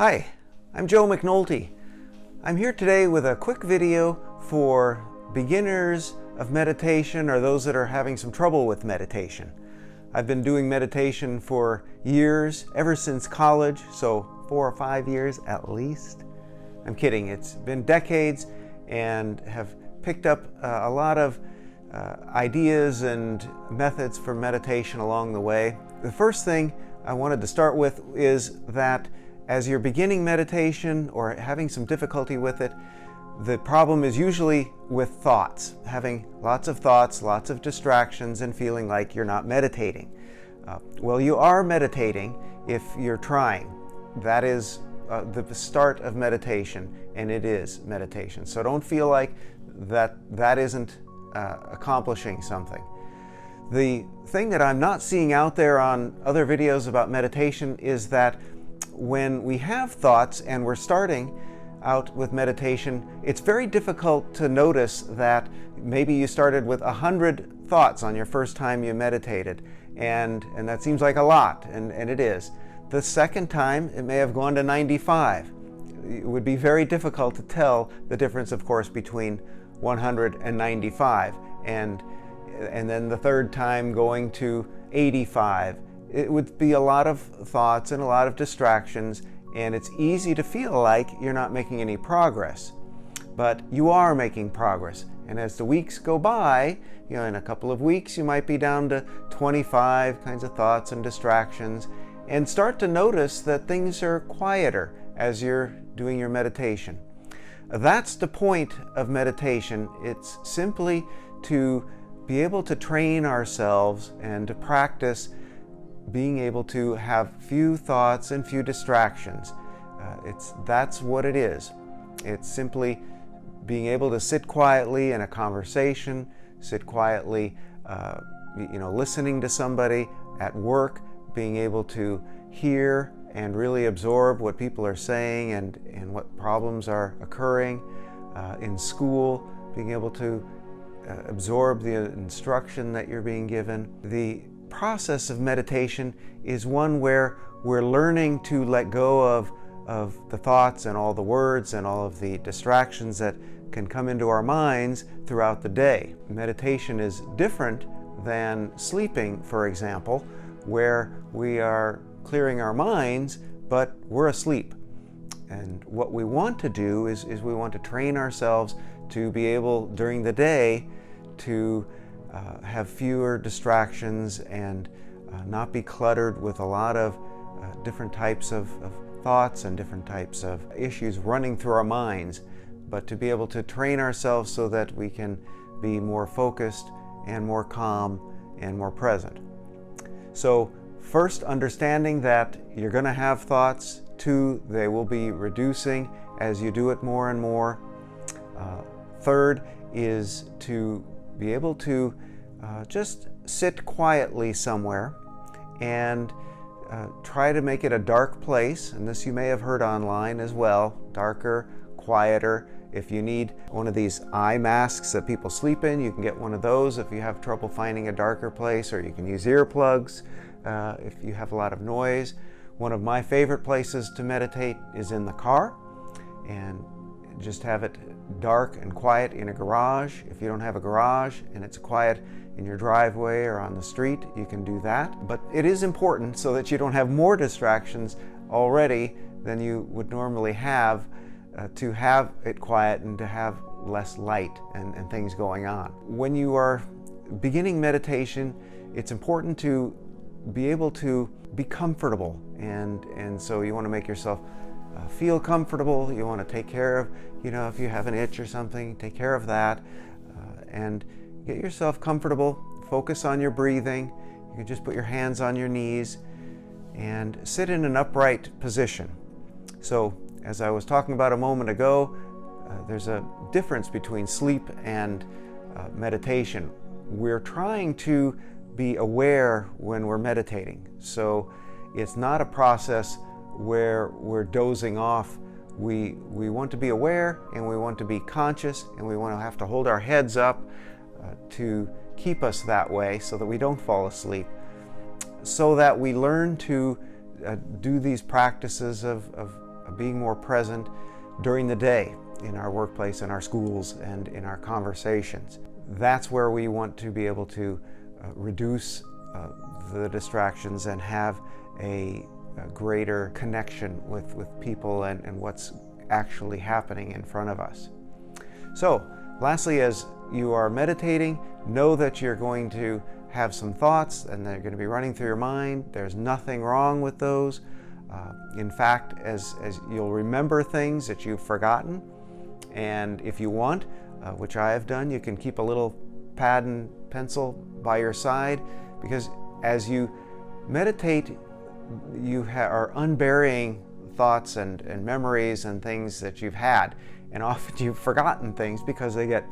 Hi, I'm Joe McNolty. I'm here today with a quick video for beginners of meditation or those that are having some trouble with meditation. I've been doing meditation for years, ever since college, so 4 or 5 years at least. I'm kidding, it's been decades, and have picked up a lot of ideas and methods for meditation along the way. The first thing I wanted to start with is that as you're beginning meditation or having some difficulty with it, the problem is usually with thoughts, having lots of thoughts, lots of distractions, and feeling like you're not meditating. Well, you are meditating if you're trying. That is the start of meditation, and it is meditation. So don't feel like that isn't accomplishing something. The thing that I'm not seeing out there on other videos about meditation is that when we have thoughts and we're starting out with meditation, it's very difficult to notice that maybe you started with 100 thoughts on your first time you meditated, and that seems like a lot, and it is. The second time, it may have gone to 95. It would be very difficult to tell the difference, of course, between 100 and 95, and then the third time going to 85. It would be a lot of thoughts and a lot of distractions, and it's easy to feel like you're not making any progress. But you are making progress, and as the weeks go by, in a couple of weeks you might be down to 25 kinds of thoughts and distractions, and start to notice that things are quieter as you're doing your meditation. That's the point of meditation. It's simply to be able to train ourselves and to practice being able to have few thoughts and few distractions. That's what it is. It's simply being able to sit quietly in a conversation, sit quietly, listening to somebody at work, being able to hear and really absorb what people are saying and what problems are occurring in school, being able to absorb the instruction that you're being given. The process of meditation is one where we're learning to let go of the thoughts and all the words and all of the distractions that can come into our minds throughout the day. Meditation is different than sleeping, for example, where we are clearing our minds, but we're asleep. And what we want to do is we want to train ourselves to be able, during the day, to have fewer distractions and not be cluttered with a lot of different types of thoughts and different types of issues running through our minds, but to be able to train ourselves so that we can be more focused and more calm and more present. So first, understanding that you're going to have thoughts. 2, they will be reducing as you do it more and more. Third is to be able to just sit quietly somewhere and try to make it a dark place. And this you may have heard online as well, darker, quieter. If you need one of these eye masks that people sleep in, you can get one of those if you have trouble finding a darker place, or you can use earplugs if you have a lot of noise. One of my favorite places to meditate is in the car, and just have it dark and quiet in a garage. If you don't have a garage and it's quiet in your driveway or on the street, you can do that. But it is important so that you don't have more distractions already than you would normally have, to have it quiet and to have less light and things going on. When you are beginning meditation, it's important to be able to be comfortable, and so you want to make yourself feel comfortable. You want to take care of, if you have an itch or something, take care of that, and get yourself comfortable. Focus on your breathing. You can just put your hands on your knees and sit in an upright position. So, as I was talking about a moment ago, there's a difference between sleep and meditation. We're trying to be aware when we're meditating. So it's not a process where we're dozing off. We want to be aware, and we want to be conscious, and we want to have to hold our heads up to keep us that way so that we don't fall asleep, so that we learn to do these practices of being more present during the day in our workplace, in our schools, and in our conversations. That's where we want to be able to reduce the distractions and have a greater connection with people and what's actually happening in front of us. So, lastly, as you are meditating, know that you're going to have some thoughts and they're going to be running through your mind. There's nothing wrong with those. In fact, as you'll remember things that you've forgotten, and if you want, which I have done, you can keep a little pad and pencil by your side, because as you meditate, you are unburying thoughts and memories and things that you've had, and often you've forgotten things because they get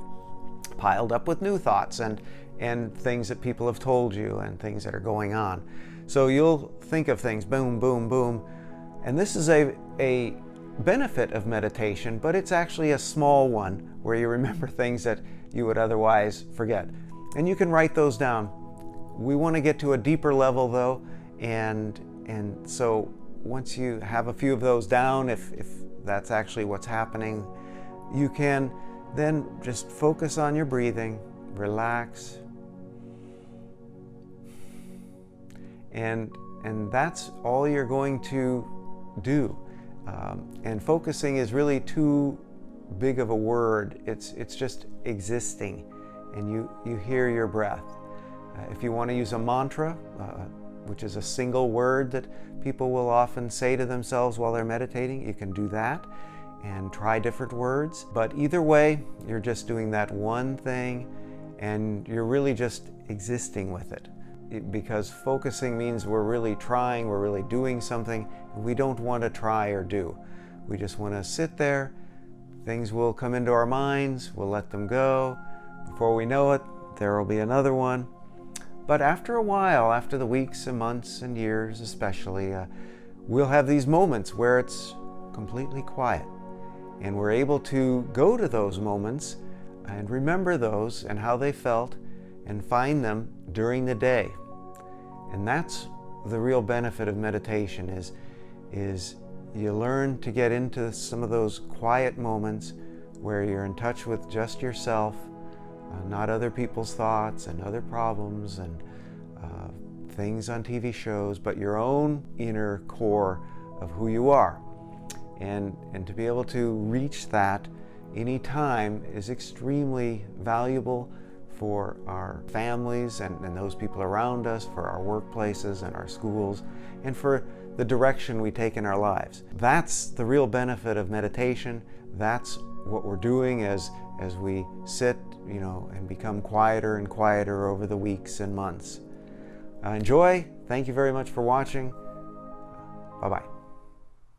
piled up with new thoughts and things that people have told you and things that are going on. So you'll think of things, boom, boom, boom, and this is a benefit of meditation, but it's actually a small one where you remember things that you would otherwise forget. And you can write those down. We want to get to a deeper level though, and so once you have a few of those down, if that's actually what's happening, you can then just focus on your breathing, relax, and that's all you're going to do. And focusing is really too big of a word. It's just existing, and you hear your breath. If you want to use a mantra, which is a single word that people will often say to themselves while they're meditating, you can do that and try different words. But either way, you're just doing that one thing and you're really just existing with it. Because focusing means we're really trying, we're really doing something. We don't want to try or do. We just want to sit there. Things will come into our minds, we'll let them go. Before we know it, there will be another one. But after a while, after the weeks and months and years especially, we'll have these moments where it's completely quiet. And we're able to go to those moments and remember those and how they felt and find them during the day. And that's the real benefit of meditation is you learn to get into some of those quiet moments where you're in touch with just yourself, not other people's thoughts and other problems and things on TV shows, but your own inner core of who you are. And to be able to reach that anytime is extremely valuable for our families and those people around us, for our workplaces and our schools, and for the direction we take in our lives. That's the real benefit of meditation. That's what we're doing as we sit, and become quieter and quieter over the weeks and months. Enjoy. Thank you very much for watching. Bye-bye.